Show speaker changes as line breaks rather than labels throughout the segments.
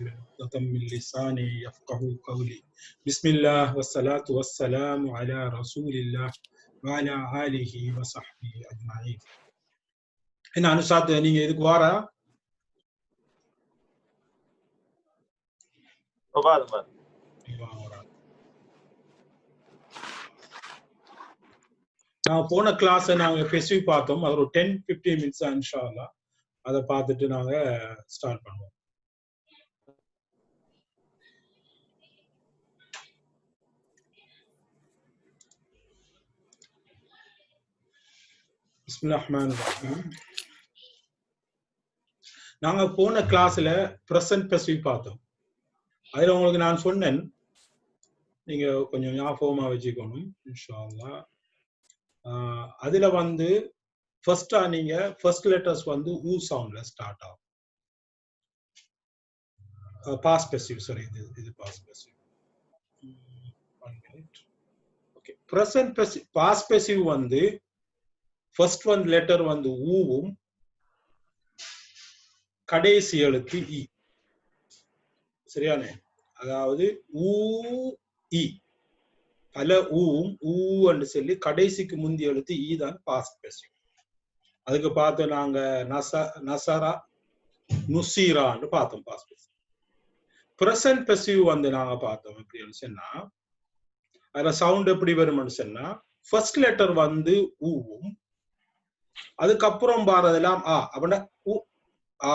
عقدة من لساني يفقهوا قولي بسم الله والصلاة والسلام على رسول الله وعلى آله وصحبه أجمعين. هنا أنصاد நீங்க இதுக்கு வாரா நான் போன கிளாஸ் நாங்க பேசி பார்த்தோம். அது ஒரு 10-15 மினிட்ஸ் இன்ஷா அல்லாஹ் அதை பார்த்துட்டு நாங்க ஸ்டார்ட் பண்ணுவோம். பிஸ்மில்லாஹிர்ரஹ்மானிர்ரஹீம். நாங்க போன கிளாஸ்ல பிரசன்ட் பெர்சிவ் பார்த்தோம். அதுல உங்களுக்கு நான் சொன்னேன், நீங்க கொஞ்சம் ஞாபகமா வச்சுக்கணும் இன்ஷா அல்லாஹ். அதுல வந்து ஃபர்ஸ்டா நீங்க ஃபர்ஸ்ட் லெட்டர்ஸ் வந்து ஊ சவுண்ட்ல ஸ்டார்ட் ஆகும். பாஸ்ட் பெர்சிவ், சாரி, இது past passive. 1 minute. Okay, present passive past passive வந்து ஃபர்ஸ்ட் ஒன் லெட்டர் வந்து ஊவும் கடைசி எழுத்து இ. சரியானே? அதாவது ஊ இ, பல ஊவும் ஊ என்று சொல்லி கடைசிக்கு முந்தைய எழுத்து இ தான் பாஸ்ட் பெர்சிவ். அதுக்கு பார்த்தோம் நாங்க நசரா நுசீரான்னு பார்த்தோம் பாஸ்ட் பெர்சிவ். பிரசன்ட் பெர்சிவ் வந்து நாங்க பார்த்தோம் எப்படின்னு சொன்னா, அதுல சவுண்ட் எப்படி வரும்னு சொன்னா, ஃபர்ஸ்ட் லெட்டர் வந்து ஊவும் அதுக்கப்புறம் பாரதெல்லாம் ஆ. அப்படின்னா ஊ ஆ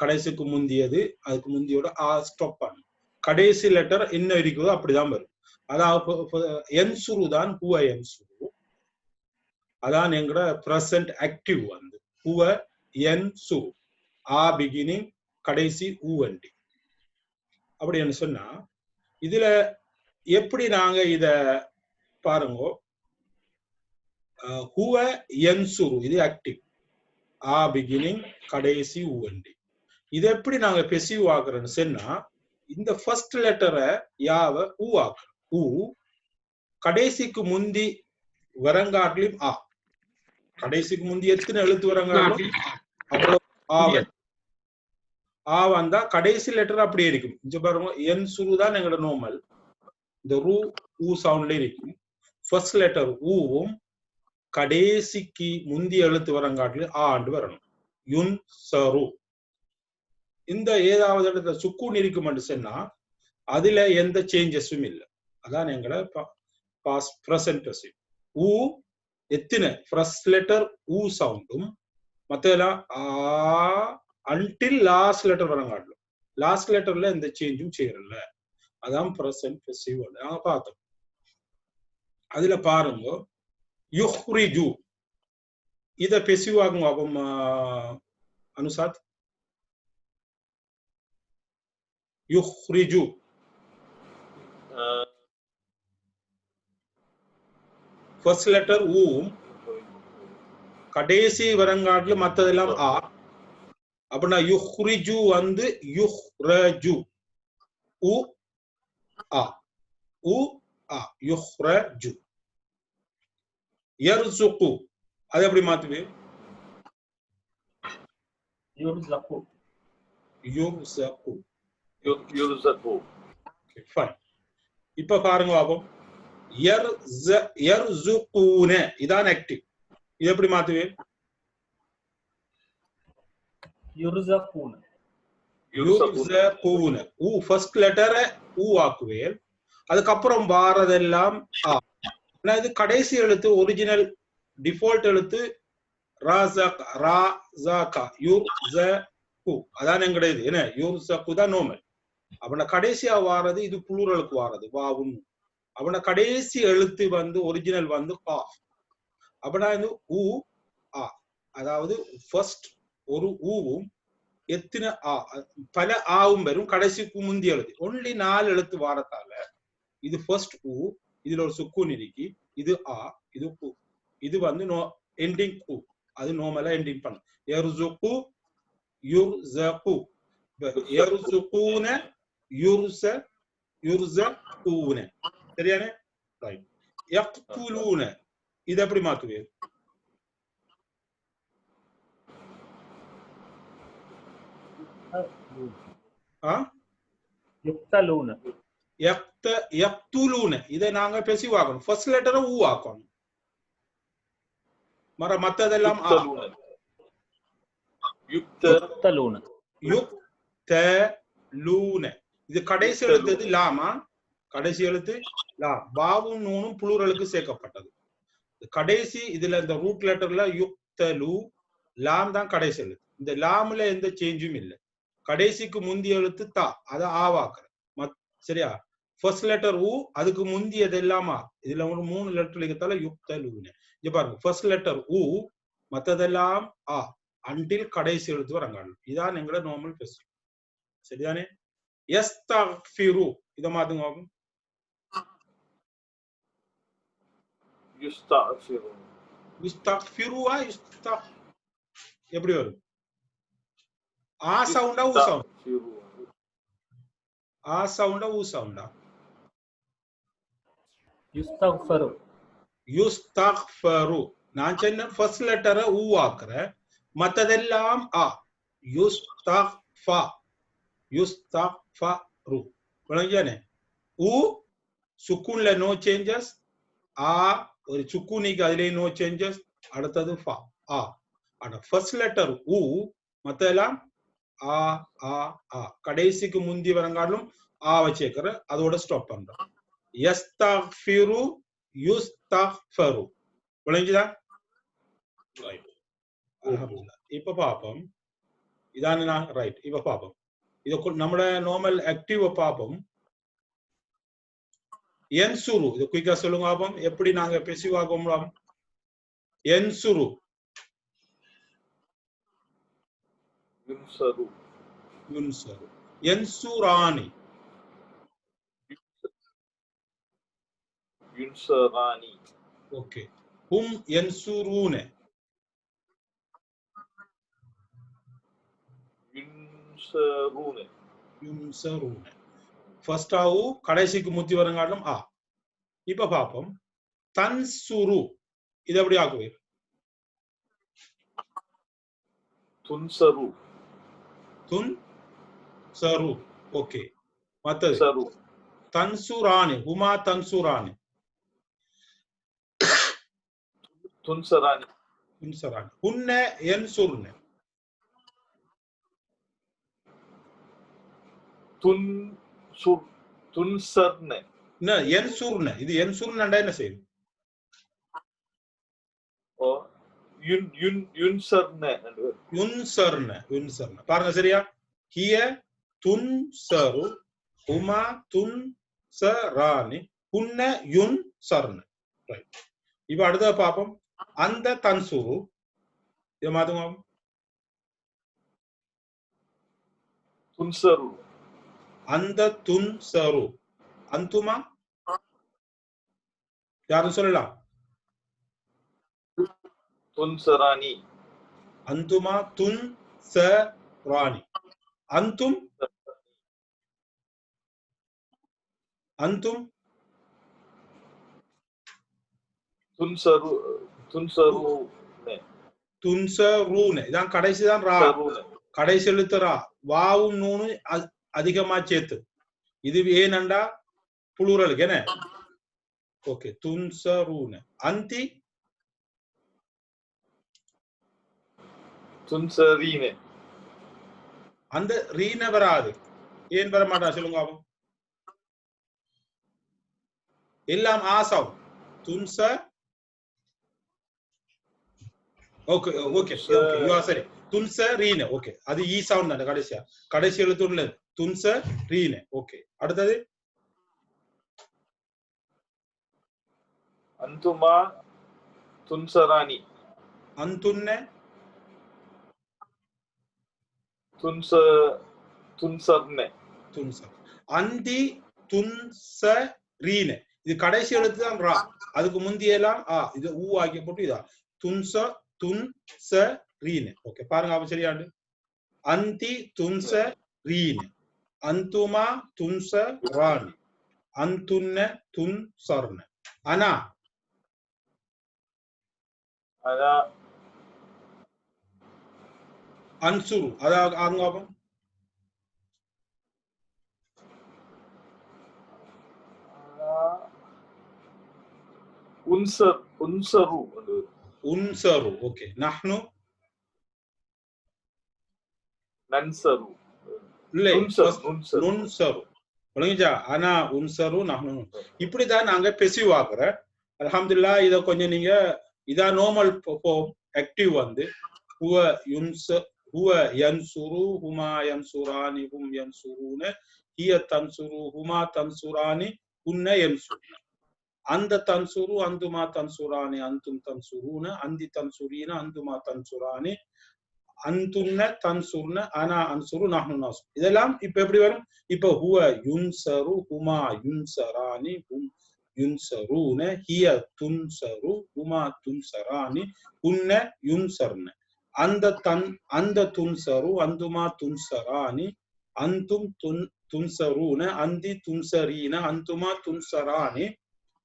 கடைசிக்கு முந்தியது, அதுக்கு முந்தியோட ஆ ஸ்டாப் பண்ணும். கடைசி லெட்டர் என்ன இருக்குதோ அப்படிதான் வரும். அதாவது என்சுரு தான் ஹுவ என்சுரு. அதான் எங்கட பிரசன்ட் ஆக்டிவ் வந்து ஹுவ என்சுரு. ஆ பிகினிங், கடைசி ஊ வண்டி. அப்படின்னு சொன்னா இதுல எப்படி நாங்க இத பாருங்க, ஹுவ என்சுரு இது ஆக்டிவ், ஆ பிகினிங், கடைசி ஊ வண்டி. இது எப்படி நாங்க பெர்சீவ் ஆக்குறோம்னு சொன்னா, இந்த ஃபர்ஸ்ட் லெட்டரை யாவ ஊ ஆக்குறோம். ஊ கடைசிக்கு முந்தி வரங்காட்டிலும் ஆ. கடைசிக்கு முந்தி எத்தனை எழுத்து வரங்காட்டிலும் அவ்வளவு ஆ வந்தா கடைசி லெட்டர் அப்படியே இருக்கும். இங்க பாருங்க, என் சுரு தான் எங்களோட நார்மல். இந்த ரூ ஊ சவுண்ட்ல இருக்கும். ஃபர்ஸ்ட் லெட்டர் ஊவும் கடைசிக்கு முந்தி எழுத்து வரங்காட்டிலும் ஆண்டு வரணும். யுன் சரு. இந்த ஏதாவது இடத்துல சுக்கூன் இருக்குமென்று சொன்னா அதுல எந்த சேஞ்சஸும் இல்லை. அதான் எங்களை பிரசன்ட் பெர்சிவ். ஊ எத்தனை ஃபர்ஸ்ட் லெட்டர் ஊ சவுண்டும் மத்தெல்லாம் ஆ அன்டில் லாஸ்ட் லெட்டர் வரங்காட்டலும். லாஸ்ட் லெட்டர்ல எந்த சேஞ்சும் செய்யறல. அதான் பிரசன்ட் பெர்சிவ் நாங்க பார்த்தோம். அதுல பாருங்க, யுஹ்ரிஜு இத பெர்சிவ் ஆகும். ஆகும் அனுசாத், யுஹ்ரிஜு ஃபர்ஸ்ட் லெட்டர் ஊவும் கடைசி வரங்காட்டுல மத்ததெல்லாம் ஆ. அப்படின்னா யுஹ்ரிஜு வந்து யுஹ்ரஜு, உ ஆ, உ ஆ, யுஹ்ரஜு. யர்சுகு அது எப்படி மாத்துவே?
யுர்ஸகு.
யுர்ஸகு.
யுர்ஸகு.
ஃபைன். இப்ப பாருங்க பாப்போம். யர்சுகுன இதான் ஆக்டிவ். இது எப்படி மாத்துவே?
யுர்ஸகுன.
யுர்ஸகுன. ஊ ஃபர்ஸ்ட் லெட்டரை ஊ ஆக்குவேன். அதுக்கப்புறம் வாரதெல்லாம் ஆ. இது கடைசி எழுத்து ஒரிஜினல் டிஃபால்ட் எழுத்து ராஸக, ராஸக, யுர்ஸகு. அதான் எங்கட இது என்ன, யுர்ஸகு தான் நார்மல். அவன கடைசியா வாரது இது புளூரலுக்கு வாரது வாவும். அவன கடைசி எழுத்து வந்து ஒரிஜினல் வந்து காஃப். அப்படின்னா இது ஊ ஆ. அதாவது ஃபர்ஸ்ட் ஒரு ஊவும் எத்தனை ஆ, பல ஆவும் வரும் கடைசிக்கு முந்தி எழுத்து. ஒன்லி 4 எழுத்து வாரத்தால இது ஃபர்ஸ்ட் ஊ, இதுல ஒரு சுக்கூன் இருக்கு, இது ஆ, இது ஊ. இது வந்து எண்டிங் ஊ, அது நார்மலா எண்டிங் பண்ணும். யர்சுகு, யுர்ஸகு, யர்சுகுன, யுர்ஸகுன. சரியானே? ரைட். யக்துலூன இது எப்படி மாத்துவே?
يقتلون
யக்துலூன இதை நாங்க பெசிவ் ஆக்கணும் ஃபர்ஸ்ட் லெட்டரை ஊ ஆக்கணும் மத்ததெல்லாம் ஆ
يقتلون
யுக்தலூன இது கடைசி எழுத்து எது லாமா கடைசி எழுத்து லா வாவும் நூனும் புளூரலுக்கு சேர்க்கப்பட்டது கடைசி இதுல இந்த ரூட் லெட்டர்ல யுக்தலு லாம் தான் கடைசி எழுத்து இந்த லாம்ல எந்த சேஞ்சும் இல்லை கடைசிக்கு முந்திய எழுத்து தா அதை ஆவாக்குற சரியா ஃபர்ஸ்ட் லெட்டர் ஊ அதுக்கு முந்தியது எல்லாமா இதுல ஒரு 3 லெட்டர் இருக்கத்தால யுக்தலூன இங்க பாருங்க ஃபர்ஸ்ட் லெட்டர் ஊ மத்ததெல்லாம் ஆ அன்டில் கடைசி எழுத்து வரங்காணும் இதான் எங்களோட நார்மல் பெசிவ் சரிதானே யஸ்தக்ஃபிரு இத மாத்துங்க யுஸ்தக்ஃபிருவா எப்படி வரும் ஆ சவுண்டா ஊ சவுண்ட் ஆ சவுண்டா ஊ சவுண்டா
يستغفر
யுஸ்தக்ஃபரு நான் சொன்ன ஃபர்ஸ்ட் லெட்டரை ஊ ஆக்குறேன் மத்ததெல்லாம் ஆ யுஸ்தக்ஃபா யுஸ்தக்ஃபரு விளங்கியானே ஊ சுக்குன்ல நோ சேஞ்சஸ் ஆ ஒரு சுக்குனிக்கு அதிலே நோ சேஞ்சஸ் அடுத்தது ஃபா ஆ ஆனா ஃபர்ஸ்ட் லெட்டர் ஊ மத்ததெல்லாம் ஆ ஆ ஆ கடைசிக்கு முந்தி வரங்காலும் ஆ வச்சேக்கிற அதோட ஸ்டாப் பண்றோம் யஸ்தக்ஃபிரு யுஸ்தக்ஃபரு விளங்கிதா ரைட் அல்ஹம்துலில்லாஹ் இப்ப பாப்போம் இதான நான் ரைட் இப்ப பாப்போம் இது நம்மட நார்மல் ஆக்டிவ் பாப்போம் யன்சுரு இது குயிக்கா சொல்லுங்க பாப்போம் எப்படி நாங்க பெசிவ் ஆகும்லாம் யன்சுரு
ينصروا
யுன்சரு யன்சுரானி
ينصراني
ஓகே ஹும் யன்சுரூன
ينصرون
யுன்சரூன ஃபர்ஸ்ட் ஆவு கடைசிக்கு முத்தி வரங்காலும் ஆ இப்ப பாப்போம் தன்சுரு இது எப்படி ஆக்குவீர்
تنصروا
துன் சரு ஓகே மத்தது
تنصروا
தன்சுரானி ஹுமா தன்சுரானி
تنصراني
யுன்சரானி ஹுன்ன யன்சுர்ன
تنصرن
யன்சுர்ன இது யன்சுர்னண்டா என்ன செய்யும்
ينصرن
யுன்சர்ன யுன்சர்ன பாருங்க சரியா ஹிய துன்சரு ஹுமா துன்சரானி ஹுன்ன யுன்சர்ன ரைட் இப்ப அடுத்த பாப்போம் அந்த தன்சுரு இத மாத்துங்க
تنصروا
அந்த துன்சரு அந்துமா யாரும் சொல்லலாம்
تنصراني
அந்துமா துன்சரானி அந்தும் அந்தும்
تنصرون
துன்சரூன இதான் கடைசி தான் ரா கடைசி எழுத்து ரா வாவும் நூனு அதிகமா சேர்த்து இது ஏனண்டா புளூரலுக்கு என்ன ஓகே துன்சரூன அந்தி
تنصرين
அந்த ரீன வராது ஏன் வர மாட்டா சொல்லுங்க பாப்போம் எல்லாம் ஆசம் துன்ச ஓகே ஓகே யூ ஆர் சரி துன்ச ரீன ஓகே அது ஈ சவுண்ட் தான் கடைசியா கடைசி எழுத்து உள்ளது துன்ச ரீன ஓகே அடுத்தது
أنتما تنصراني
அந்துன்ன
تنصرن
துன்ச அந்தி துன்ச ரீன இது கடைசி எழுத்து தான் ரா அதுக்கு முந்தியெல்லாம் ஆ இது ஊ ஆக்கி போட்டு இதா துன்ச துன்ச ரீன ஓகே பாருங்க அப்ப சரியாண்டு அந்தி துன்ச ரீன அந்துமா துன்ச ரானி அந்துன்ன துன்சர்ன அனா
أنا
அன்சுரு அதாவது ஆங்காபம்
உன்சரு
உன்சரு ஓகே நஹ்னு
நன்சரு
இல்லை
நுன்சரு
நுன்சரு விளங்குச்சா ஆனா உன்சரு நஹ்னு இப்படிதான் நாங்க பெசிவ் ஆக்குறோம் அல்ஹம்துலில்லாஹ் இத கொஞ்சம் நீங்க இதா நார்மல் ஆக்டிவ் வந்து ஹுவ யுன்ச ஹுவ யன்சுரு ஹுமா யன்சுரானி ஹும் யன்சுரூன ஹிய தன்சுரு ஹுமா தன்சுரானி குன்ன யன்சுருன அந்த தன்சுரு அந்துமா தன்சுரானி அந்தும் தன்சுரூன அந்தி தன்சுரீன அந்துமா தன்சுரானி அந்துன்ன தன்சுர்ன ஆனா அன்சுரு நஹ்னு நாசு இதெல்லாம் இப்ப எப்படி வரும் இப்ப ஹுவ யுன்சரு ஹுமா யுன்சரானி ஹும் யுன்சரூன ஹிய துன்சரு ஹுமா துன்சரானி குன்ன யுன்சர்ன அந்த துன்சரு அந்துமா துன்சரானி அந்தும் துன்சரூன அந்தி துன்சரீன அந்துமா துன்சரானி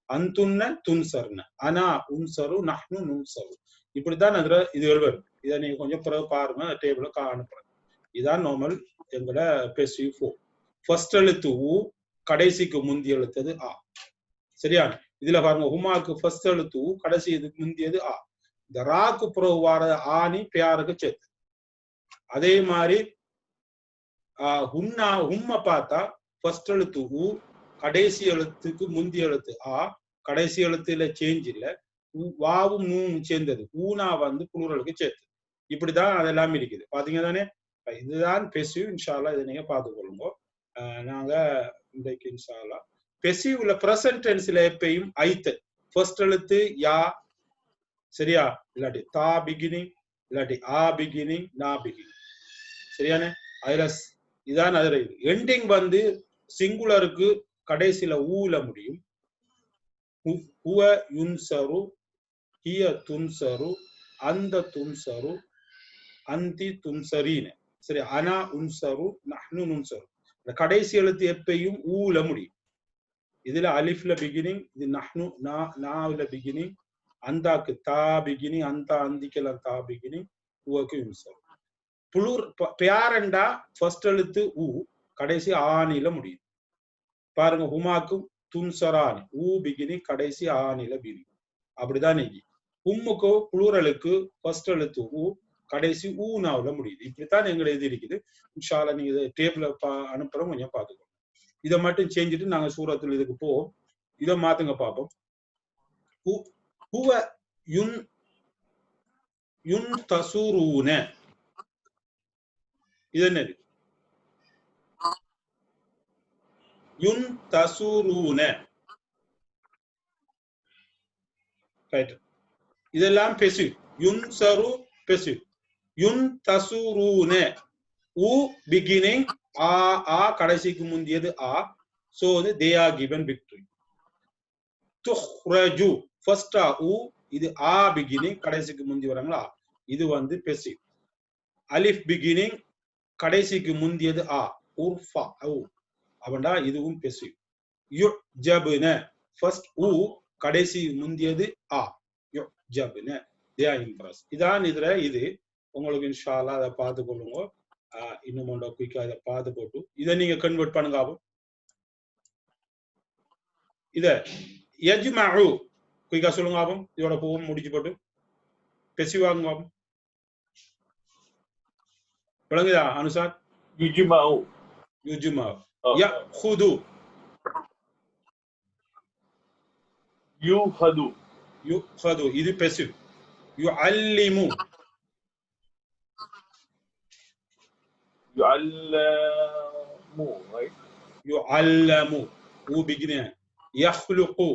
அந்துன்ன துன்சர்ன ஆனா உன்சரு நஹ்னு நுன்சரு இப்படித்தான் அதுல இதுகள் வரும் இதை நீங்க கொஞ்சம் பிறகு பாருங்க டேபிள அனுப்புறேன் இதான் நார்மல் எங்களோட பெசிவ் ஃபோம் ஃபர்ஸ்ட் எழுத்து ஊ கடைசிக்கு முந்தி எழுத்தது ஆ சரியா இதுல பாருங்க ஹுமாக்கு ஃபர்ஸ்ட் எழுத்து ஊ கடைசி இதுக்கு முந்தியது ஆ இந்த ராக்கு பிறகு வார ஆனி பேருக்கு சேர்த்து அதே மாதிரி உம்ம பார்த்தா ஃபர்ஸ்ட் எழுத்து ஊ கடைசி எழுத்துக்கு முந்தி எழுத்து ஆ கடைசி எழுத்துல சேஞ்ச் இல்ல வாவும் நூவும் சேர்ந்தது ஊனா வந்து புளூரலுக்கு சேர்த்து இப்படிதான் அதெல்லாம் இருக்குது பாத்தீங்க தானே இதுதான் பெசிவ் இன்ஷா அல்லாஹ் இதை நீங்க பார்த்துக்கொள்ளுங்க நாங்க இன்றைக்கு இன்ஷா அல்லாஹ் பெசிவ்ல பிரசன்ட் டென்ஸ்ல எப்பயும் ஐத்து ஃபர்ஸ்ட் எழுத்து யா சரியா இல்லாட்டி தா பிகினிங் இல்லாட்டி ஆ பிகினிங் நா பிகினிங் சரியானே அதுல இதான் அதுல எண்டிங் வந்து சிங்குலருக்கு கடைசியில ஊல முடியும் ஹுவ யுன்சரு ஹிய துன்சரு அந்த துன்சரு அந்தி துன்சரீன சரி அனா உன்சரு நஹ்னு நுன்சரு இந்த கடைசி எழுத்து எப்பயும் ஊல முடியும் இதுல அலிஃப்ல பிகினிங் இது நஹ்னு நாவில பிகினிங் அந்தாக்கு தா பிகினிங் அந்த அந்திக்கெல்லாம் தா பிகினிங் ஹுவக்கு யுன்சரு புளூர் பேரண்டா ஃபர்ஸ்ட் எழுத்து ஊ கடைசி ஆனில முடியும் பாருங்க ஹுமாக்கும் துன்சரானி ஊ பிகினிங் கடைசி ஆனில பிகினிங் அப்படிதான் நீங்க உம்முக்கு புளூரலுக்கு ஃபர்ஸ்ட் எழுத்து ஊ கடைசி ஊனாவில முடியுது இப்படித்தான் எங்களை இது இருக்குது இன்ஷா அல்லாஹ் நீங்க டேபிள அனுப்புறோம் கொஞ்சம் பார்த்துக்கோங்க இதை மட்டும் செஞ்சுட்டு நாங்க சூரத்துல இதுக்கு போவோம் இதை மாத்துங்க பார்ப்போம் ஹுவ யுன் தசூரூன இது என்னது யுன் தசூரூன இதெல்லாம் பெசிவ் யுன்சரு பெசிவ் யுன் தசூரூன ஊ பிகினிங் ஆ கடைசிக்கு முந்தியது ஆ so they are given victory துஹ்ரஜு ஃபர்ஸ்ட் ஊ இது ஆ பிகினிங் கடைசிக்கு முந்தி வராங்களா இது வந்து பெசிவ் அலிஃப் பிகினிங் கடைசிக்கு முந்தியது ஆ உர்ஃபா அவண்டா இதுவும் பெசிவ் யுஜபுன ஃபர்ஸ்ட் ஊ கடைசி முந்தியது ஆ யுஜபுன தே ஆர் இம்ப்ரஸ் இதான் இதுல இது உங்களுக்கு இன்ஷா அல்லாஹ் அதை பார்த்து கொள்ளுங்க இன்னும் ஒன்றா குயிக்கா இதை பார்த்து போட்டு இதை நீங்க கன்வெர்ட் பண்ணுங்க ஆகும் இத யஜ்மஉ குயிக்கா சொல்லுங்க ஆகும் இதோட போகும் முடிச்சு போட்டு பெசிவாங்க ஆகும் விளங்குதா அனுசார்
யுஜ்மஉ
யஹுது யுஹது இது பெசிவ் யுஅல்லிமு
right
யுஅல்லமு ஊ பிகினிங் யஹ்லுகு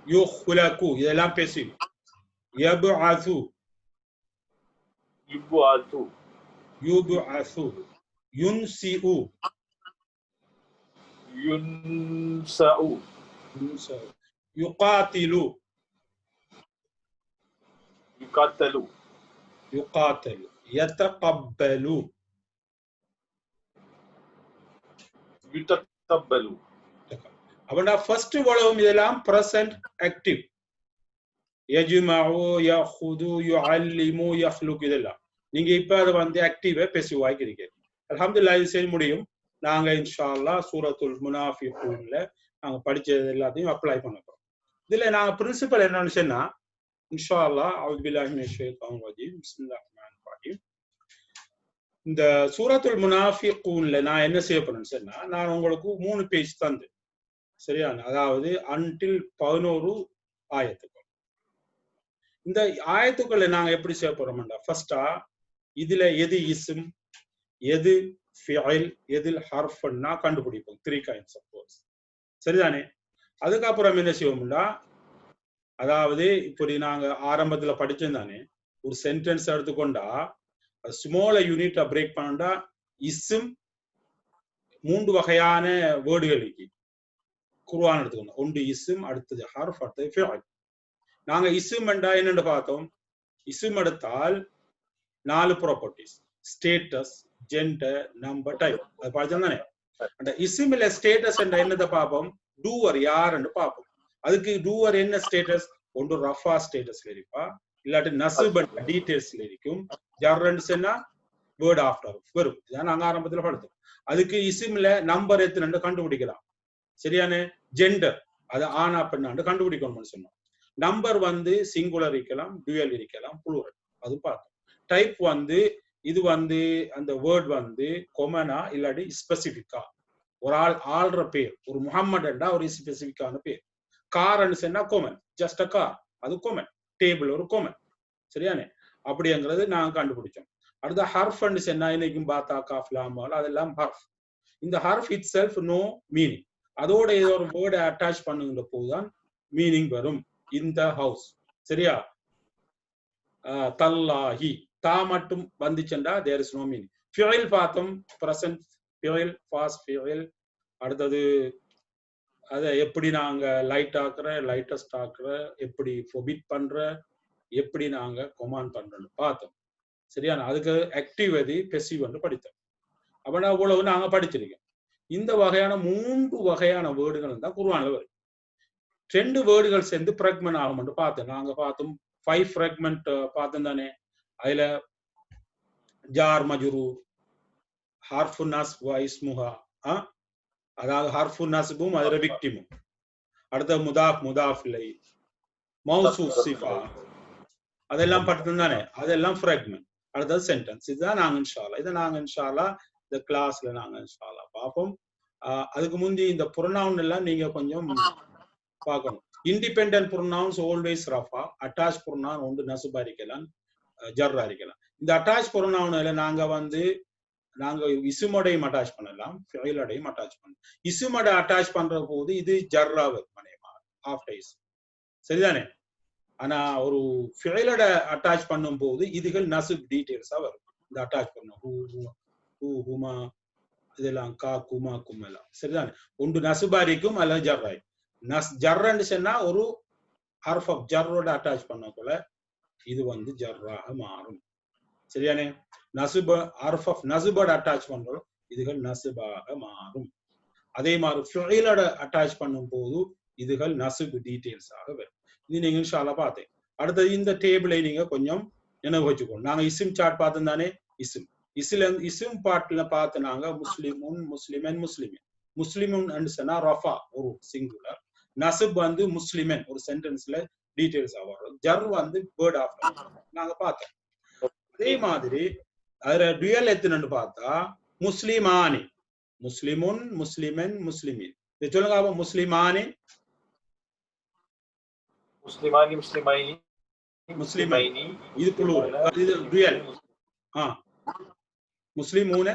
யுஹ்லகு இதெல்லாம் பெசிவ் யப்அது யுப்அது யுன்சிஉ யுகாத்திலு யுகாத்தலு யதகப்பலு அப்படின்னா ஃபர்ஸ்ட் வளவும் இதெல்லாம் பிரசன்ட் ஆக்டிவ் யஜ்மஉ யஹுது யுஅல்லிமு யஹ்லுகு இதெல்லாம் நீங்க இப்ப அதை வந்து ஆக்டிவா பெசிவ் ஆகிக்கிறீங்க அல்ஹம்துலில்லாஹ் இது செய்ய முடியும் நாங்க இன்ஷா அல்லாஹ் சூரத்துல் முனாஃபிகூன்ல நாங்க படிச்சது எல்லாத்தையும் அப்ளை பண்ண போறோம். இதுல நாங்க பிரின்சிபல் என்னன்னு சொன்னா, இன்ஷா அல்லாஹ் அவுது பில்லாஹி மினஷ் ஷைத்தானிர் ரஜீம் பிஸ்மில்லாஹிர் ரஹ்மானிர் ரஹீம். இந்த சூரத்துல் முனாஃபிகூன்ல நான் என்ன செய்ய போறேன்னு சொன்னா, நான் உங்களுக்கு 3 பேஜ் தந்து சரியா, அதாவது அன்டில் 11 ஆயத்துக்கள். இந்த ஆயத்துக்களை நாங்க எப்படி செய்ய போறோம்டா, ஃபர்ஸ்டா இதுல எது இஸ்ம், எது ஃபிஅல், எது ஹர்ஃப்னா கண்டுபிடிப்போம். 3 கைண்ட்ஸ் ஆஃப் வேர்ட்ஸ் சரிதானே. அதுக்கப்புறம் என்ன செய்வோம்டா, அதாவது இப்படி நாங்க ஆரம்பத்துல படிச்சோம் தானே, ஒரு சென்டென்ஸ் எடுத்துக்கொண்டா ஸ்மால் யூனிட்டா பிரேக் பண்ணா இஸ்ம் 3 வகையான வேர்டுகள் இருக்கு. குர்ஆன் எடுத்துக்கணும். ஒன்று இஸ்ம், அடுத்தது ஹர்ஃப், அடுத்தது ஃபிஅல். நாங்க இஸ்ம் என்றா என்னன்னு பார்த்தோம். இஸ்ம் எடுத்தால் 4 properties: status, gender, number, type. அது பார்த்தோம் தானே. அந்த இஸ்மில ஸ்டேட்டஸ் என்ற என்னத்தை பார்ப்போம், டூவர் யார் என்று பார்ப்போம். அதுக்கு டூவர் என்ன ஸ்டேட்டஸ், ஒன்று ரஃபா ஸ்டேட்டஸ்ல இருப்பா, இல்லாட்டி நஸ்ப் டீடைல்ஸ்ல இருக்கும். ஜர்ரன்ஸ்னா வேர்ட் ஆஃப்டர் வரும். இதான் நாங்க ஆரம்பத்துல படித்தோம். அதுக்கு இஸ்மில நம்பர் எத்தனை கண்டுபிடிக்கலாம் சரியான. ஜெண்டர் அது ஆனா பெண்ணாண்டு கண்டுபிடிக்கணும்னு சொன்னோம். நம்பர் வந்து சிங்குலர் இருக்கலாம், டுயல் இருக்கலாம், புளூரல், அது பார்த்தோம். டைப் வந்து இது வந்து அந்த வேர்ட் வந்து கொமனா இல்லாட்டி ஸ்பெசிபிக்கா, ஒரு ஆள்ற பேர், ஒரு முகம்மது என்றா ஒரு ஸ்பெசிபிக்கான பேர். கார்ன்னு சொன்னா கொமன், ஜஸ்ட் அ கார், அது கொமன். டேபிள் ஒரு கொமன் சரியானே. அப்படிங்கிறது நாங்க கண்டுபிடிச்சோம். அடுத்த ஹர்ஃப்ன்னு சொன்னா இன்னைக்கும் பாத்தா காஃப்லாமால் அதெல்லாம் ஹர்ஃப். இந்த ஹர்ஃப் இட் செல்ஃப் நோ மீனிங். அதோட ஏதோ ஒரு வேர்டை அட்டாச் பண்ணுகின்ற போதுதான் மீனிங் வரும். இந்த ஹவுஸ் சரியா. தல்லாஹி தா மட்டும் வந்துச்சுண்டா தேர் இஸ் நோ மீனிங். ஃபியல் பார்த்தோம், பிரசன்ட் ஃபியல், பாஸ்ட் ஃபியல். அடுத்தது அதை எப்படி நாங்க லைட் ஆக்குற, லைட்டஸ்ட் ஆக்குற, எப்படி ஃபொபிட் பண்ற, எப்படி நாங்க கொமாண்ட் பண்றோம்னு பார்த்தோம் சரியா. அதுக்கு ஆக்டிவ் எது, பெசிவ் என்று படித்தோம். அப்படின்னா அவ்வளவு நாங்க படிச்சிருக்கோம். இந்த வகையான 3 வகையான வேர்டுகள் தான் குர்ஆன்ல வரும். 2 வேர்டுகள் சேர்ந்து ஃப்ராக்மெண்ட் ஆகும் என்று பார்த்தோம். நாங்க பார்த்தோம் 5 ஃப்ராக்மெண்ட் பார்த்தோம் தானே. அதுல ஜார் மஜ்ரூர், ஹர்ஃபு நஸ்ப் வ இஸ்முஹா, அதாவது ஹர்ஃபு நஸ்பும் அதுல விக்டிமும். அடுத்த முதாஃப், முதாஃப் இலை, மௌசூஃப், சிஃபா, அதெல்லாம் பார்த்தோம் தானே. அதெல்லாம் ஃப்ராக்மெண்ட். அடுத்தது சென்டென்ஸ். இதுதான் நாங்க இன்ஷா அல்லாஹ் இதை நாங்க இன்ஷா அல்லாஹ் இந்த கிளாஸ்ல நாங்க இன்ஷா அல்லாஹ் பார்ப்போம். அதுக்கு முந்தி இந்த புரோனவுன் எல்லாம் நீங்க கொஞ்சம் பார்க்கணும். இண்டிபெண்டன்ட் புரோனவுன்ஸ் ஆல்வேஸ் ரஃபா, அட்டாச் புரோனவுன் ஒன்று நஸ்பா இருக்கலாம், ஜர்ரா இருக்கலாம். இந்த அட்டாச் புரோனவுன்ல நாங்க இஸ்மோடையும் அட்டாச் பண்ணலாம், ஃபியலோடையும் அட்டாச் பண்ணலாம். இஸ்மோட அட்டாச் பண்ற போது இது ஜர்ரா வரும் ஆஃப்டர் இஸ் சரிதானே. ஆனா ஒரு ஃபியலோட அட்டாச் பண்ணும் போது இதுகள் நஸ்ப் டீடைல்ஸா வரும். இந்த அட்டாச் பண்ண ஹூ ஹுமா இதெல்லாம் கா குமா குமெல்லாம் சரிதானே. ஒன்று நசுபாரிக்கும் அல்லது ஜர்ராய். ஜர்ரன்னு சொன்னா ஒரு ஹர்ஃப் ஆஃப் ஜர்ரோட அட்டாச் பண்ண போல இது வந்து ஜர்ராக மாறும் சரியானே. நசுப ஹர்ஃப் ஆஃப் நசுபோட அட்டாச் பண்றோம், இதுகள் நசுபாக மாறும். அதே மாதிரி ஃபியலோட அட்டாச் பண்ணும் போது இதுகள் நசுப் டீடைல்ஸாக வரும். இது நீங்க இன்ஷா அல்லாஹ் பார்த்தேன். அடுத்தது இந்த டேபிளை நீங்க கொஞ்சம் நினைவு வச்சுக்கணும். நாங்க இஸ்ம் சார்ட் பார்த்தோம் தானே. இஸ்ம் பாட்டுல பார்த்து நாங்க முஸ்லிமுன், முஸ்லிமன், முஸ்லிமின். முஸ்லிமுன் சொன்னா ரஃபா ஒரு சிங்குலர், நசுப் வந்து முஸ்லிமன் ஒரு சென்டென்ஸ்ல டீடைல்ஸ் வரும், ஜர் வந்து வேர்ட் ஆஃப்டர் நாங்க பார்த்தோம். அதே மாதிரி அதுல டுயல் எத்தனைன்னு பார்த்தா முஸ்லிமானி, முஸ்லிமுன், முஸ்லிமன், முஸ்லிமின். சொல்லுங்க முஸ்லிமானி,
முஸ்லிமானி, முஸ்லிமைனி,
முஸ்லிமைனி, இது புளூரல், இது டுயல். முஸ்லிமூன,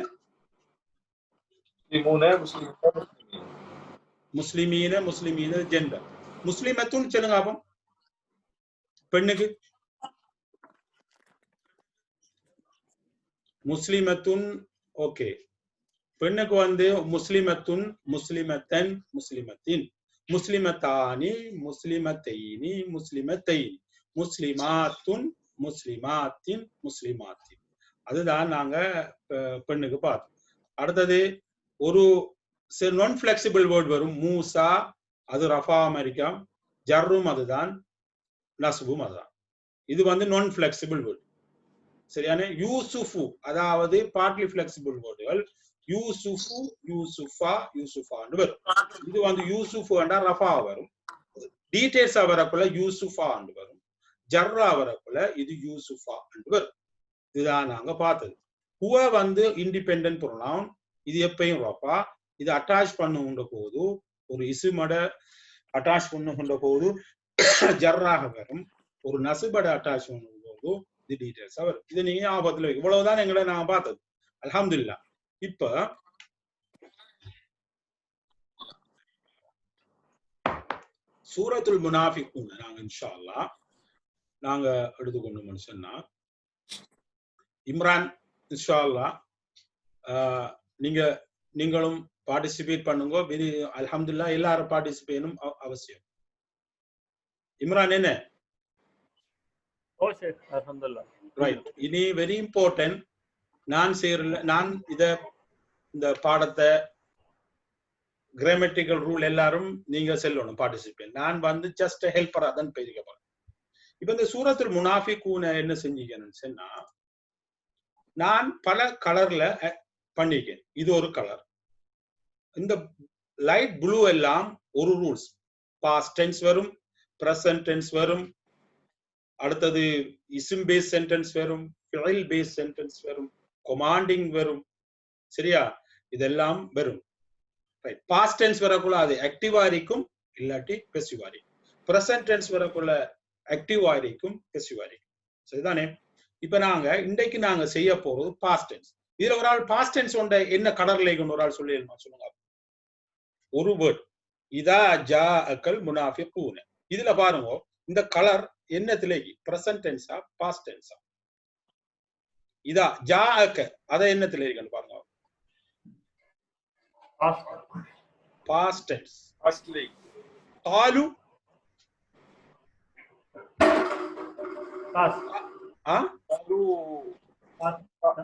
முஸ்லிமீன, முஸ்லிமீன ஜெண்டர். முஸ்லிமத்துன்னு சொல்லுங்க அப்போ பெண்ணுக்கு. முஸ்லிமத்துன் ஓகே. பெண்ணுக்கு வந்து முஸ்லிமத்துன், முஸ்லிமத்தன், முஸ்லிமத்தின், முஸ்லிமத்தானி, முஸ்லிமத்தைனி, முஸ்லிமத்தைனி, முஸ்லிமாத்துன், முஸ்லிமாத்தின், முஸ்லிமாத்தின். அதுதான் நாங்க பெண்ணுக்கு பார்த்தோம். அடுத்தது ஒரு நான் பிளெக்சிபிள் வேர்ட் வரும், மூசா, அது ரஃபா அமெரிக்கா, ஜர்ரும் அதுதான், நஸ்பும் அதுதான். இது வந்து நான் பிளெக்சிபிள் வேர்ட் சரியான. யூசுஃபு அதாவது பார்ட்லி பிளெக்சிபிள் வேர்டுகள். யூசுஃபு யூசுஃபா யூசுஃபான்னு வரும். இது வந்து யூசுஃபு என்றா ரஃபா வரும். டீடைல்ஸா வரக்குள்ள யூசுஃபான்னு வரும். ஜர்ரா வரக்குள்ள இது யூசுஃபா வரும். இதுதான் நாங்க பார்த்தது. ஹுவ வந்து இண்டிபெண்டன்ட் ப்ரொனவுன். இது எப்பயும் ரஃபா. இது அட்டாச் பண்ணுகின்ற போது ஒரு இசுமட அட்டாச் பண்ணுகின்ற போது ஜர்ராக வரும். ஒரு நசுபட அட்டாச் பண்ணும் போது இது டீடைல்ஸா வரும். இது நீங்க ஞாபகத்துல இவ்வளவுதான் எங்களை நாங்க பார்த்தது. அல்ஹம்துலில்லாஹ். இப்ப சூரத்துல் முனாஃபிகூன் நாங்க இன்ஷா அல்லாஹ் நாங்க எடுத்துக்கொண்டோம்னு சொன்னா இம்ரான் இன்ஷா அல்லாஹ் நீங்களும் பார்ட்டிசிபேட் பண்ணுங்க. அல்ஹம்துலில்லாஹ் எல்லாரும் பார்ட்டிசிபேட்டும் அவசியம். இம்ரான் என்ன? ரைட். இனி வெரி இம்பார்ட்டன்ட். நான் இந்த பாடத்தை கிராமட்டிக்கல் ரூல் எல்லாரும் நீங்க செல்லணும் பார்ட்டிசிபேட். நான் வந்து ஜஸ்ட் ஹெல்ப்பரா தான் பேசிக்க போறேன். இப்ப இந்த சூரத்துல் முனாஃபிகூன என்ன செஞ்சீங்கன்னு சொன்னா நான் பல கலர்ல பண்ணிக்கேன். இது ஒரு கலர். இந்த லைட் ப்ளூ எல்லாம் ஒரு ரூல்ஸ். பாஸ்ட் டென்ஸ் வரும், பிரசன்ட் டென்ஸ் வரும், அடுத்தது இஸ்ம் பேஸ் சென்டென்ஸ் வரும், ஃபைல் பேஸ் சென்டென்ஸ் வரும், கொமாண்டிங் வரும். சரியா? இதெல்லாம் வரும். ரைட். பாஸ்ட் டென்ஸ் வரக்குள்ள அது ஆக்டிவா இருக்கும், இல்லாட்டி பெசிவா இருக்கும். பிரசன்ட் டென்ஸ் வரக்குள்ள ஆக்டிவா இருக்கும், பெசிவா இருக்கும். சரிதானே? இப்ப இன்றைக்கு நாங்க செய்ய போறது பாஸ்ட் டென்ஸ். இதுல ஒரு ஆள் பாஸ்ட் டென்ஸ் உண்ட என்ன கலர்ல ஒரு ஆள் சொல்லுங்க. ஒரு வேர்ட் இதா ஜா அக்கல் முனாஃபிகூன. இதுல பாருங்க இந்த கலர் என்னத்துல பிரசன்ட் டென்ஸா பாஸ்ட் டென்ஸா? இதா ஜா அக்க அத என்னத்துல இருக்குன்னு பாருங்க. Past tense. காலு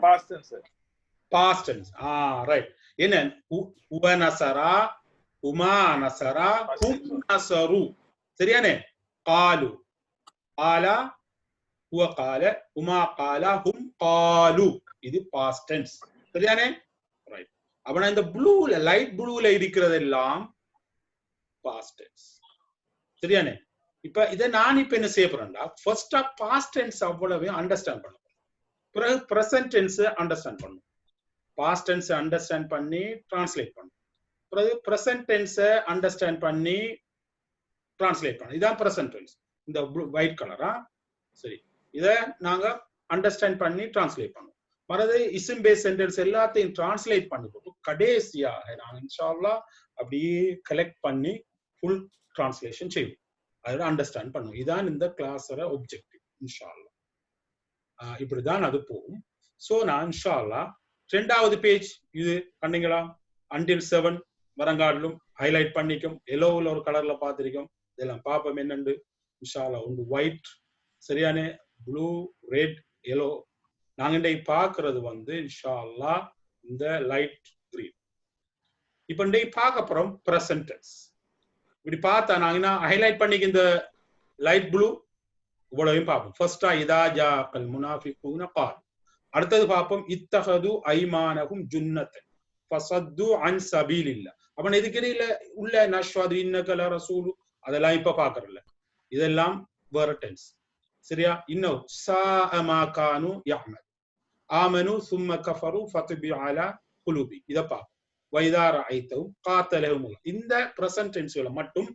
past tense. Right. என்ன ஹுவ நஸரா, ஹுமா நஸரா, ஹும் நஸரு. சரியானே? காலு காலா, ஹுவ கால, ஹுமா காலா, ஹும் காலு. இது past tense. சரியானே? ரைட். அப்ப இந்த ப்ளூல லைட் ப்ளூல இருக்கிறதெல்லாம் past tense. சரியானே? இப்ப இதை நான் இப்ப என்ன செய்ய போறேன்டா, ஃபர்ஸ்டா பாஸ்ட் டென்ஸ் அவ்வளவு அண்டர்ஸ்டாண்ட் பண்ணணும். பிறகு பிரசன்ட் டென்ஸ் அண்டர்ஸ்டாண்ட் பண்ணணும். பாஸ்ட் டென்ஸ் அண்டர்ஸ்டாண்ட் பண்ணி டிரான்ஸ்லேட் பண்ணணும். பிறகு பிரசன்ட் டென்ஸ் அண்டர்ஸ்டாண்ட் பண்ணி டிரான்ஸ்லேட் பண்ணணும். இதான் பிரசன்ட் டென்ஸ். இந்த ஒயிட் கலரா? சரி. இதை நாங்க அண்டர்ஸ்டாண்ட் பண்ணி டிரான்ஸ்லேட் பண்ணணும். மறுது இஸ்ம் பேஸ் சென்டென்ஸ் எல்லாத்தையும் டிரான்ஸ்லேட் பண்ணி போட்டு கடைசியாக நாங்க இன்ஷா அல்லாஹ் அப்படியே கலெக்ட் பண்ணி ஃபுல் டிரான்ஸ்லேஷன் செய்வோம். அதோட அண்டர்ஸ்டாண்ட் பண்ணுவோம். இதான் இந்த கிளாஸோட ஒப்ஜெக்டிவ் இன்ஷா அல்லாஹ். இப்படிதான் அது போகும். சோ நான் இன்ஷா அல்லாஹ் 2வது பேஜ் இது பண்ணீங்களா? until 7 வரங்காட்டிலும் ஹைலைட் பண்ணிக்கும். எல்லோவில் ஒரு கலர்ல பார்த்திருக்கோம். இதெல்லாம் பாப்போம் என்னண்டு இன்ஷா அல்லாஹ். ஒன்று ஒயிட், சரியானே? Blue, red, yellow. நாங்க இன்றைக்கு பார்க்கறது வந்து இன்ஷா அல்லாஹ் இந்த லைட் கிரீன். இப்ப இன்றைக்கு பார்க்க போறோம் பிரசன்ட் டென்ஸ். இப்படி பார்த்தா நாங்க ஹைலைட் பண்ணிக்க இந்த லைட் ப்ளூ இவ்வளவையும் பார்ப்போம். ஃபர்ஸ்டா இதா ஜாஅல் முனாஃபிகூன கால். அடுத்தது பார்ப்போம் இத்தஹது ஐமானஹும் ஜுன்னத்தன் ஃபஸத்து அன் சபீலில்லாஹ். அப்ப இதுக்கிடையில உள்ள நஷ்வது இன்னக லரசூலு அதெல்லாம் இப்ப பார்க்கறல. இதெல்லாம் வேற டென்ஸ். சரியா? இன்னும் சாஅ மா கானு யஅமல் ஆமனு ثم கஃபரு ஃபத்பி அலா குலூபி. இத பார்ப்போம். வைதா ரஅய்தஹும் காத்தலஹும். இந்த பிரசன்ட் டென்ஸ்களை மட்டும்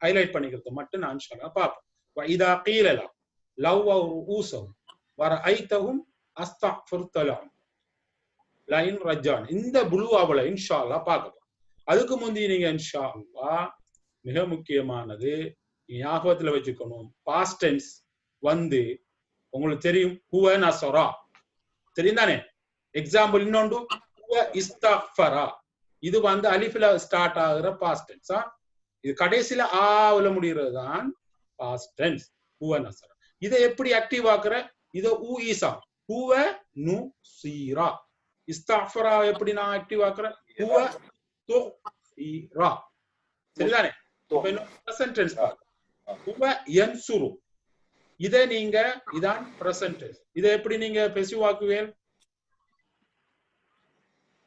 ஹைலைட் பண்ணிக்கிறது மட்டும் நான் இன்ஷா அல்லாஹ் பார்ப்போம். வைதா கீல லஹும் லவ்வ ரூஸஹும் வரஅய்தஹும் அஸ்தக்ஃபிர்த லஹும் லைன் ரஜான். இந்த ப்ளூ அவளை இன்ஷா அல்லாஹ் பார்ப்போம். அதுக்கு முந்தி நீங்க இன்ஷா அல்லாஹ் மிக முக்கியமானது ஞாபகத்துல வச்சுக்கணும். பாஸ்ட் டென்ஸ் வந்து உங்களுக்கு தெரியும் ஹுவ நஸரா தெரியும் தானே? எக்ஸாம்பிள் இன்னொன்று ஹுவ இஸ்தக்ஃபரா. இது வந்து அலிஃப்ல ஸ்டார்ட் ஆகுற பாஸ்ட் டென்ஸ். இது கடைசியில ஆவுல முடிகிறது தான் பாஸ்ட் டென்ஸ். ஹுவ நஸரா. இதை எப்படி ஆக்டிவ் ஆக்குற? இத ஊ ஈசா ஹுவ நுஸீரா. இஸ்தக்ஃபரா எப்படி நான் ஆக்டிவ் ஆக்குறேன்? ஹுவ துஃபீரா. சரிதானே? இப்ப இன்னும் பிரசன்ட் டென்ஸ் பாருங்க. ஹுவ யன்சுரு. இதை நீங்க இதான் பிரசன்ட் டென்ஸ். இதை எப்படி நீங்க பெசிவ் ஆக்குவீங்க?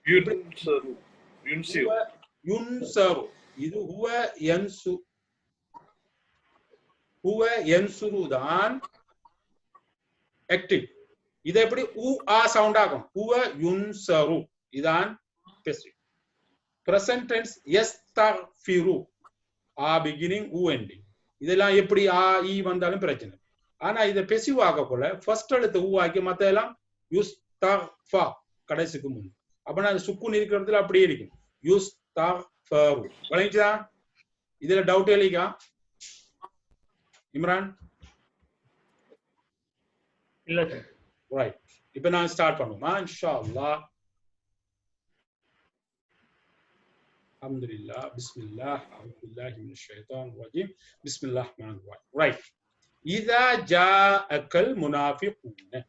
Yunsaru. Yunsiu.
huwa yunsaru. இது huwa yansuru தான் ஆக்டிவ். இதை எப்படி ஆ சவுண்ட் ஆகும்? huwa yunsaru இதான் passive. present tense yastaghfiru ஆ பிகினிங் ending. இதெல்லாம் எப்படி ஆ ஈ வந்தாலும் பிரச்சனை. ஆனா இதை பெசிவ் ஆகக்குள்ள ஃபர்ஸ்ட் எழுத்து ஊ ஆக்கி மத்த எல்லாம் யுஸ்தஃபா கடைசிக்கு முன். அப்ப நான் சுக்குன் இருக்கிற இடத்துல அப்படியே இருக்கும். யுஸ்தஃபரு. விளங்கிச்சா? இதுல டவுட் இல்லையா இம்ரான்?
இல்ல சார்.
ரைட். இப்ப நான் ஸ்டார்ட் பண்ணுவோமா இன்ஷா அல்லாஹ். அல்ஹம்துலில்லாஹ் பிஸ்மில்லாஹ் அஊது பில்லாஹி மினஷ் ஷைத்தானிர் ரஜீம் பிஸ்மில்லாஹ் ரஹ்மானிர் ரஹீம். ரைட். இதா ஜாஅக்கல் முனாஃபிகூன.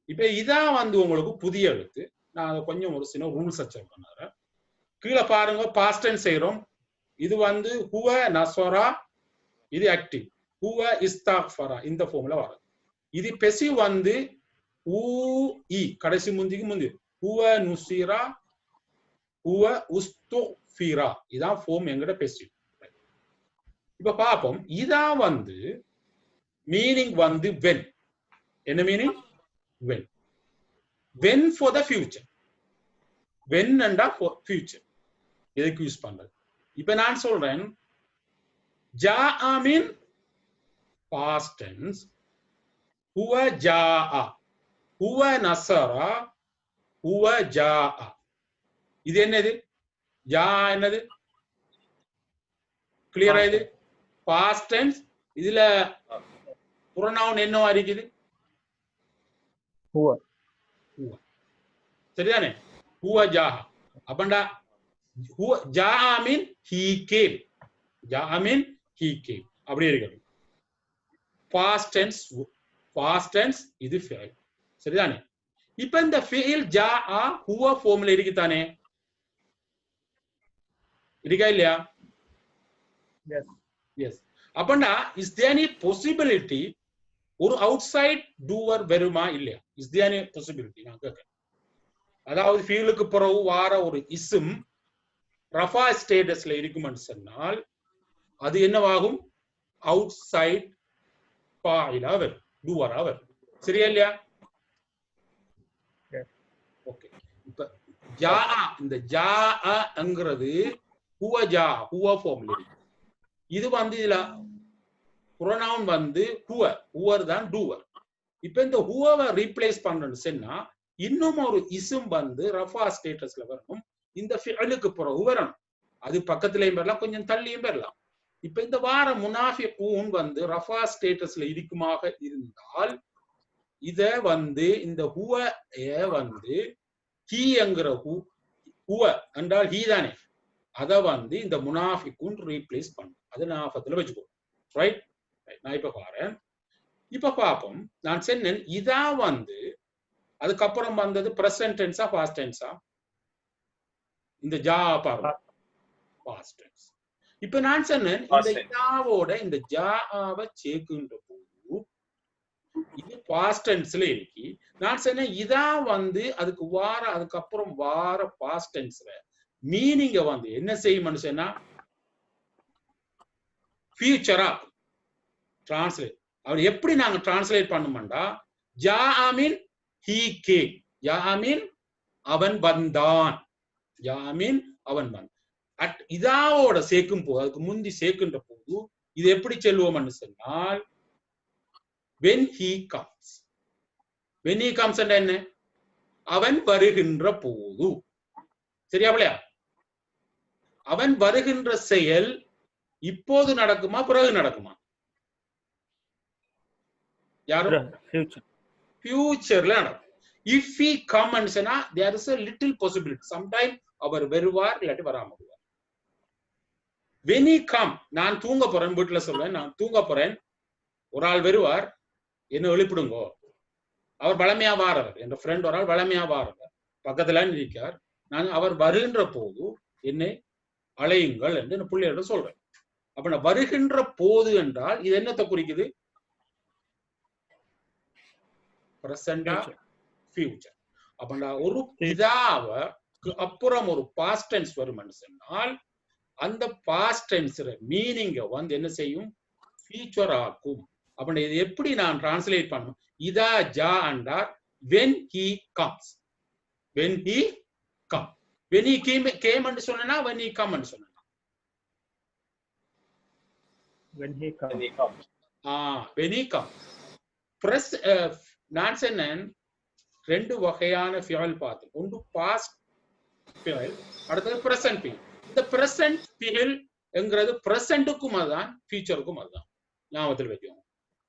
இப்ப இதா வந்து உங்களுக்கு புதிய எழுத்து. நான் அதை கொஞ்சம் ஒரு சின்ன ரூல்ஸ் செக் பண்ணறேன். கீழே பாருங்க பாஸ்ட் டென்ஸ் செய்றோம். இது வந்து ஹுவ நஸரா, இது ஆக்டிவ். ஹுவ இஸ்தக்ஃபரா இந்த ஃபார்ம்ல வரும். இது பெசிவ் வந்து ஊ இ கடைசி முந்திக்கு முந்தி. ஹுவ நுசிரா, ஹுவ உஸ்துஃபிரா இதான் ஃபார்ம் எங்கட பெசிவ். இப்ப பாப்போம். இதா வந்து மீனிங் வந்து when. என்ன meaning? when. when for the future. when and for future. எதுக்கு யூஸ் பண்றது? இப்ப நான் சொல்றேன் ஜாஅ மீன் past tense, huwa jaa, huwa nasara, huwa jaa. இது என்னது? ஜா என்னது? கிளியரா? இது past tense. இதுல pronoun என்னவா இருக்குது?
huwa.
huwa. சரிதானே? huwa jaa. அப்பண்டா huwa jaa mean he came. jaa mean he came. அப்படி இருக்கு. past tense இது fi'il. சரிதானே? இப்ப இந்த fi'il jaa huwa ஃபார்ம்ல இருக்கு தானே? இருக்கா இல்லையா?
Yes.
yes. அப்பண்டா is there any possibility ஒரு outside doer வருமா இல்லையா? is there any possibility? நான் கேட்கிறேன். அதாவது fi'லுக்கு பிறகு வார ஒரு இஸ்ம் ரஃபா ஸ்டேட்டஸ்ல இருக்கும்னு சொன்னால் அது என்னவாகும்? outside ஃபாயிலா வரும், டூவரா வரும். சரியா இல்லையா? ஓகே. இப்ப ஜாஅ, இந்த ஜாஅங்கிறது ஹுவ ஜா, ஹுவ ஃபார்ம்ல இருக்கு. இது வந்து இதுல pronoun வந்து ஹுவர் தான் டூவர். இப்ப இந்த ஹுவவை ரீப்ளேஸ் பண்றேன்னு சொன்னா இன்னும் ஒரு இஸ்ம் வந்து ரஃபா ஸ்டேட்டஸ்ல வரணும். இந்த ஃபிஅலுக்கு பிறகு வரணும். அது பக்கத்துலயும் வரலாம், கொஞ்சம் தள்ளியும் வரலாம். இப்ப இந்த வார முனாஃபிகூன் வந்து ரஃபா ஸ்டேட்டஸ்ல இருக்குமாக இருந்தால் இத வந்து இந்த ஹுவ வந்து ஹீங்கிற ஹுவ என்றால் ஹீ தானே, அதை வந்து இந்த முனாஃபிகூன் ரீப்ளேஸ் பண்ணும். அது நாஃபத்துல வச்சுக்கோ. ரைட். நான் இப்ப பாறேன். இப்ப பாப்போம். நான் சொன்னேன் இதா வந்து அதுக்கப்புறம் வந்தது பிரசன்ட் டென்ஸா பாஸ்ட் டென்ஸா? இந்த ஜா பாருங்க பாஸ்ட் டென்ஸ். இப்ப நான் சொன்னேன் இந்த இதாவோட இந்த ஜாவை சேர்க்கின்ற போது இது பாஸ்ட் டென்ஸ்ல இருக்கு. நான் சொன்னேன் இதா வந்து அதுக்கப்புறம் வார பாஸ்ட் டென்ஸ்ல மீனிங்க வந்து என்ன செய்யும் சொன்னா ஃபியூச்சரா டிரான்ஸ்லேட். அவர் எப்படி நாங்க டிரான்ஸ்லேட் பண்ணுமாண்டா ஜா மீன் ஹீ கேம், ஜா மீன் அவன் வந்தான், ஜா மீன் அவன் வந்தான். இதாவோட சேர்க்கும் போது அதுக்கு முந்தி சேர்க்கின்ற போது இது எப்படி செல்வோம்னு சொன்னால் when he comes. when he comes என்ன? அவன் வருகின்ற போது. சரியா பிள்ளையா? அவன் வருகின்ற செயல் இப்போது நடக்குமா பிறகு நடக்குமா? யாரும் ஃபியூச்சர்ல நடக்கும். if he come and சொன்னா there is a little possibility sometime அவர் வருவார் இல்லாட்டி வராம வருவார். when he come, நான் தூங்க போறேன், வீட்டுல சொல்றேன் நான் தூங்க போறேன், ஒரு ஆள் வருவார், என்ன எழுப்பிடுங்கோ. அவர் வளமையா வாரவர், என் ஃப்ரெண்ட் ஒரு ஆள் வளமையா வாரவர், பக்கத்துல இருக்கார். நான் அவர் வருகின்ற போது என்னை அழையுங்கள் என்று பிள்ளையிடம் சொல்றேன். அப்ப நான் வருகின்ற போது என்றால் இது என்னத்தை குறிக்குது? பிரசண்டா ஃபியூச்சர். அப்ப நான் ஒரு இதாவ அப்புறம் ஒரு பாஸ்ட் டென்ஸ் வரும்னு சொன்னால் அந்த பாஸ்ட் டென்ஸ் மீனிங்க வந்து என்ன செய்யும் ஃபியூச்சர் ஆக்கும். அப்ப இது எப்படி நான் டிரான்ஸ்லேட் பண்ணணும்? இதா ஜா அண்டார் when he comes, when he come, when he came ன்னு சொன்னா when he come ன்னு சொன்னா
when he comes.
when he come. press நான் சொன்னேன் ரெண்டு வகையான ஃபியல் பார்த்து, ஒன்று பாஸ்ட் ஃபியல், அடுத்தது பிரசன்ட் ஃபியல். இந்த பிரசன்ட் ஃபியல் என்கிறது பிரசன்ட்டுக்கும் அதுதான் ஃபியூச்சருக்கும் அதுதான் ஞாபகத்தில் வைக்கணும்.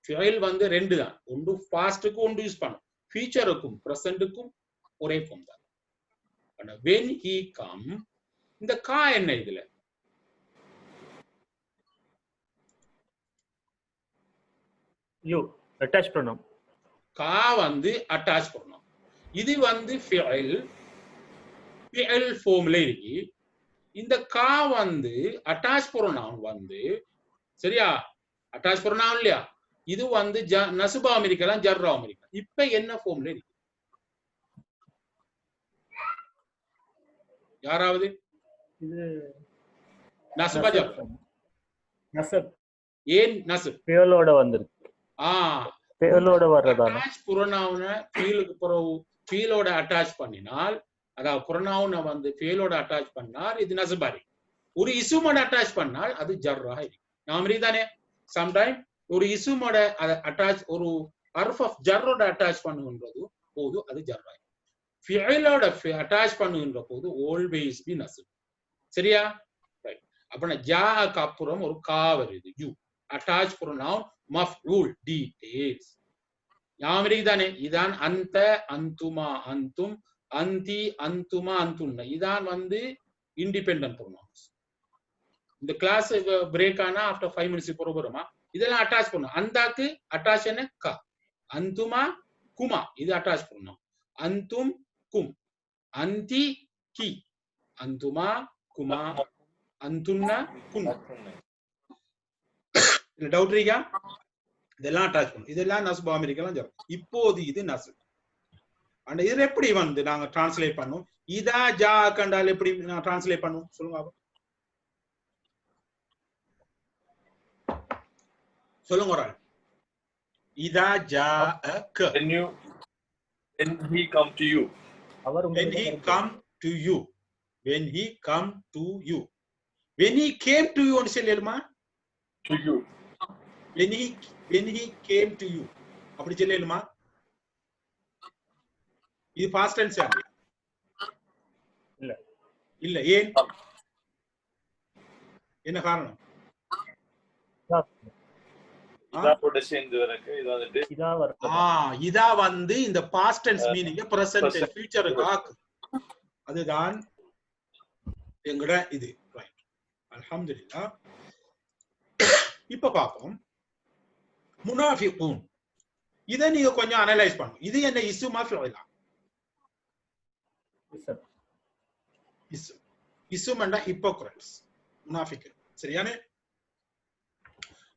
ஃபியல் வந்து ரெண்டு தான், ஒன்று பாஸ்டுக்கு ஒன்று யூஸ் பண்ணும், ஃபியூச்சருக்கும் பிரசன்ட்டுக்கும் ஒரே ஃபார்ம் தான். when he come, இந்த கா என்ன இதுல
you attached pronoun.
கா வந்து அட்டாச் பண்ணணும். இது வந்து ஃபியல் ஃபார்ம்ல இருக்கு. இந்த கா வந்து அட்டாச் ப்ரோனவுன் வந்து சரியா, அட்டாச் ப்ரோனவுன் இல்லையா, இது வந்து நசுபாவும் இருக்கலாம் ஜர்ராவும் இருக்கலாம். இப்ப என்ன ஃபார்ம்ல இருக்கு யாராவது?
இது
நசுபா ஜர்ரா.
நசப்
ஏன் நசுப்
ஃபியலோட வந்திருக்கு. ஃபியலோட வர்றதால
அட்டாச் ப்ரோனவுனை ஃபீலுக்கு பிறகு ஃபீலோட அட்டாச் பண்ணினால், அதாவது ப்ரோனவுனை வந்து ஃபீலோட அட்டாச் பண்ணால் இது நசுபாரி. ஒரு இசுமோட அட்டாச் பண்ணால் அது ஜர்ரா இருக்கு. நாம தானே சம்டைம் ஒரு இசுமோட அட்டாச், ஒரு ஹர்ஃப் ஆஃப் ஜர்ரோட அட்டாச் பண்ணுகின்றது போது அது ஜர்ரா. ஃபியலோட அட்டாச் பண்ணுகின்ற போது ஆல்வேஸ் பி நசுப். சரியா? ரைட். அப்ப ஜாக்கு அப்புறம் ஒரு கா வருது, யூ அட்டாச் ப்ரோனவுன் மஃப்ஊல் டீடைல்ஸ். ஞாபகம் தானே? இதான் அந்த, அந்துமா, அந்தும், அந்தி, அந்துமா, அந்துன்ன, இதான் வந்து இண்டிபெண்டன்ட் ப்ரோனவுன்ஸ். இந்த கிளாஸ் பிரேக் ஆனா ஆஃப்டர் 5 minutes போற வருமா, இதெல்லாம் அட்டாச் பண்ணும். அந்தாக்கு அட்டாச் என்ன கா, அந்துமா குமா இது அட்டாச் பண்ணணும். அந்தும் கும், அந்தி கி, அந்துமா குமா, அந்துன்னா குன்னா. டவுட் இருக்கா? இதெல்லாம் அட்டாச் பண்ணும். இதெல்லாம் நசுபா அமெரிக்கலாம் ஜரும். இப்போது இது நசு. அந்த இது எப்படி வந்து நாங்க டிரான்ஸ்லேட் பண்ணும்? இதா ஜா கண்டால் எப்படி நான் டிரான்ஸ்லேட் பண்ணும் சொல்லுங்க. சொல்லுங்க ஒரு ஆள். இதா ஜா க,
when he come to you,
when he come to you, when he come to you, when he came to you ன்னு சொல்லிடுமா?
to you,
when he came to you அப்படி சொல்லிடுமா? இது பாஸ்ட் டென்ஸ்
இல்ல
இல்ல. ஏன்? என்ன காரணம்?
இதோட சேர்ந்து வரக்கு இது வந்து
இதா வருது.
இதா வந்து இந்த பாஸ்ட் டென்ஸ் மீனிங் பிரசன்ட் ஃபியூச்சருக்கு ஆக்கு. அதுதான் எங்கட இது. ரைட். அல்ஹம்துலில்லாஹ். இப்ப பாப்போம் முனாஃபிகூன். இதை நீங்க கொஞ்சம் அனலைஸ் பண்ணும். இது என்ன இஸ்மா ஃபிஅலா? இஸ்ம் என்றா ஹிப்போக்ரைட்ஸ், முனாஃபிக். சரியானே?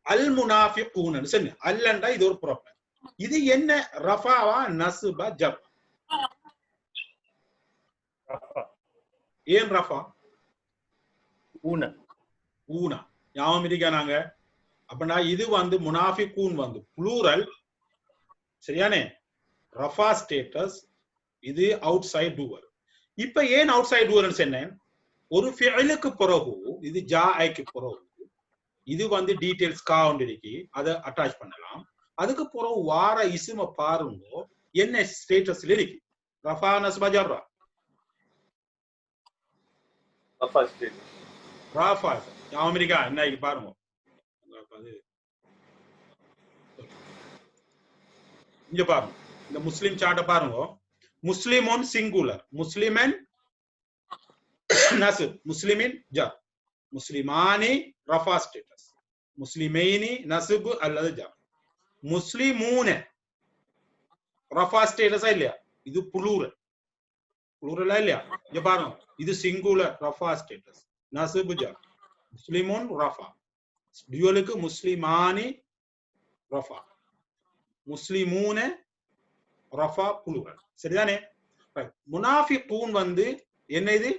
அல் முனாஃபிகூன் சொன்ன அல் என்றா இது ஒரு ப்ராப்ளம். இது என்ன ரஃபாவா நஸ்பா ஜர்? ஏன் ரஃபா?
ஊனா
ஊனா ஞாபகம் இருக்கா நாங்க? அப்படின்னா இது வந்து முனாஃபிகூன் வந்து ப்ளூரல். சரியானே? ரஃபா ஸ்டேட்டஸ், இது அவுட் சைட் டூவர். இப்ப ஏன் அவுட் சைட் டூவர்னு சொன்னேன்? ஒரு ஃபிஅலுக்கு பிறகு இது ஜாஐக்கு பிறகு இது வந்து டீடைல்ஸ் காண்டிருக்கு, அதை அட்டாச் பண்ணலாம். அதுக்கு பிறகு வார இஸ்ம பாருங்க என்ன ஸ்டேட்டஸ்ல இருக்கு. ரஃபா நஸ்பா ஜர்ரா?
ரஃபா ஸ்டேட்டஸ்.
ரஃபா ஞாபகம் இருக்கா? என்ன பாருங்க. இங்க பாருங்க, இந்த முஸ்லிம் சார்ட்ட பாருங்க. முஸ்லிமுன் சிங்குலர், முஸ்லிமன் நஸ்ப், முஸ்லிமின் ஜர், முஸ்லிமானி ரஃபா ஸ்டேட்டஸ், முஸ்லிமைனி நஸ்ப் அல்லது ஜர், முஸ்லிமூன ரஃபா ஸ்டேட்டஸா இல்லையா? இது ப்ளூரல், ப்ளூரலா இல்லையா? இங்க பாருங்க, இது சிங்குலர் ரஃபா ஸ்டேட்டஸ் நஸ்ப் ஜர், முஸ்லிமுன் ரஃபா. டியூலுக்கு முஸ்லிமானி ரஃபா, முஸ்லிமூன ரஃபா ப்ளூரல். சரிதானே? முனாஃபிகூன் வந்து என்ன இது